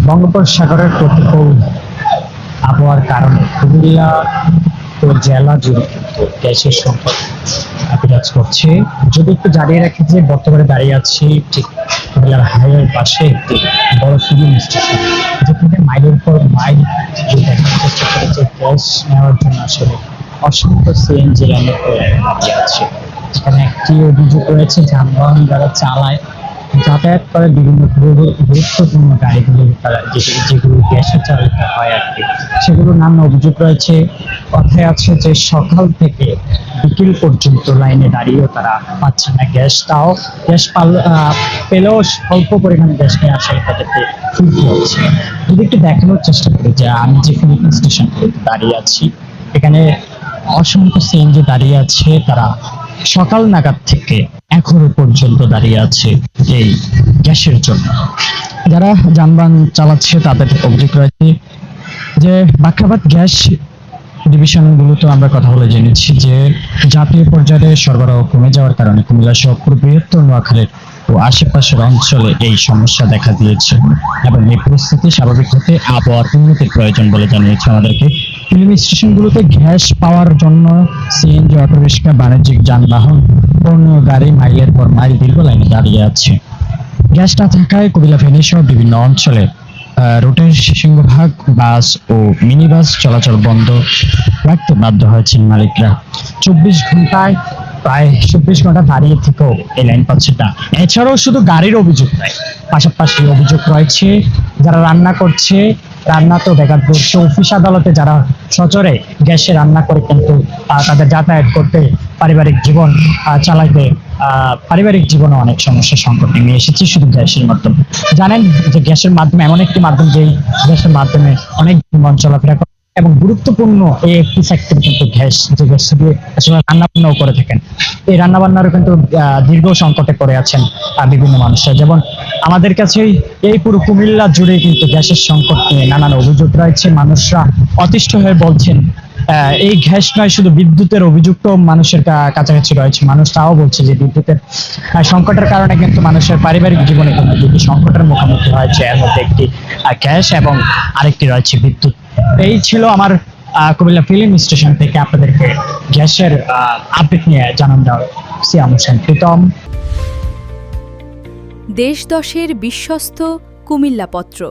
বঙ্গোপসাগরের প্রতিকূল আবহাওয়ার কারণে কুমিল্লা ও জেলা জুড়ে কিন্তু গ্যাসের সংকট বিরাজ করছে। যদি একটু জানিয়ে রাখি যে বর্তমানে দাঁড়িয়ে আছি ঠিক কুমিল্লার হাইওয়ের পাশে একটি বড় ফিলিং স্টেশন, যেখানে মাইলের পর মাইল দেখার চেষ্টা করেছে গ্যাস নেওয়ার জন্য আসলে অসংখ্য সিএনজি লাইনের দাঁড়িয়ে আছে। সেখানে একটি অভিযোগ রয়েছে, যানবাহন যারা চালায় যাতায়াত করে বিভিন্ন গুরুত্বপূর্ণ গাড়িগুলো তারা যেগুলো গ্যাসে চালিত হয় আর কি, সেগুলোর নামে অভিযোগ রয়েছে। কথায় আছে যে সকাল থেকে বিকেল পর্যন্ত লাইনে দাঁড়িয়েও তারা পাচ্ছে না গ্যাস, তাও গ্যাস পেলেও অল্প পরিমাণে গ্যাস নিয়ে আসলে তাদেরকে ফিরতে হচ্ছে। যদি একটু দেখানোর চেষ্টা করি যে আমি যে ফিলিং স্টেশন দাঁড়িয়ে আছি, এখানে অসংখ্য সিএনজি দাঁড়িয়ে আছে, তারা সকাল নাগাদ থেকে এখনো পর্যন্ত দাঁড়িয়ে আছে এই গ্যাসের জন্য। যারা যানবাহন চালাচ্ছে তাদের অভিযোগ রয়েছে যে বাখরাবাদ গ্যাস ডিভিশন গুলোতে আমরা কথা বলে জেনেছি যে জাতীয় পর্যায়ে সরবরাহ কমে যাওয়ার কারণে কুমিল্লা সহ পুরো বৃহত্তর নোয়াখালীর ও আশেপাশের অঞ্চলে এই সমস্যা দেখা দিয়েছে এবং এই পরিস্থিতি স্বাভাবিক হতে আবহাওয়ার উন্নতির প্রয়োজন বলে জানিয়েছে আমাদেরকে। ফিলিং স্টেশনগুলোতে গ্যাস পাওয়ার জন্য সিএনজি, অটোরিক্সা, বাণিজ্যিক যানবাহন, পণ্য গাড়ি মাইলের পর মাইল দীর্ঘ লাইনে দাঁড়িয়ে আছে। গ্যাস না থাকায় কুমিল্লা ফেনী সহ বিভিন্ন অঞ্চলে রুটের সিংহভাগ বাস ও মিনি বাস চলাচল বন্ধ রাখতে বাধ্য হয়েছেন মালিকরা। 24 ঘন্টায় প্রায় 24 ঘন্টা দাঁড়িয়ে থেকেও এই লাইন পাচ্ছে না। এছাড়াও শুধু গাড়ির অভিযোগ নয়, পাশাপাশি অভিযোগ রয়েছে যারা রান্না করছে, রান্না তো বেকার করছে, অফিস আদালতে যারা সচরে গ্যাসে রান্না করে কিন্তু তাদের যাতায়াত করতে, পারিবারিক জীবন চালাইতে, পারিবারিক জীবনে অনেক সমস্যা সংকট নেমে এসেছে শুধু গ্যাসের মাধ্যমে। জানেন যে গ্যাসের মাধ্যমে এমন একটি মাধ্যম যেই গ্যাসের মাধ্যমে অনেক জীবন চলাফেরা করে এবং গুরুত্বপূর্ণ এই একটি সেক্টর কিন্তু গ্যাস, যে গ্যাস দিয়ে আসলে রান্না বান্নাও করে থাকেন। এই রান্না বান্নারও কিন্তু দীর্ঘ সংকটে পড়ে আছেন বিভিন্ন মানুষরা। যেমন আমাদের কাছেই এই পুরো কুমিল্লা জুড়ে কিন্তু গ্যাসের সংকট নিয়ে নানান অভিযোগ রয়েছে। মানুষরা অতিষ্ঠ হয়ে বলছেন এই গ্যাস নয়, শুধু বিদ্যুতের অভিযুক্ত মানুষের কাছাকাছি রয়েছে। মানুষ তাও বলছে যে বিদ্যুতের সংকটের কারণে কিন্তু মানুষের পারিবারিক জীবনে কিন্তু দুটি সংকটের মুখোমুখি হয়েছে, এর মধ্যে একটি গ্যাস এবং আরেকটি রয়েছে বিদ্যুৎ। এই ছিল আমার কুমিল্লা ফিলিং স্টেশন থেকে আপনাদেরকে গ্যাসের আপডেট নিয়ে জানান দেওয়ার। সিয়াম হোসেন প্রীতম। দেশ দশের বিশ্বস্ত কুমিল্লা পত্র।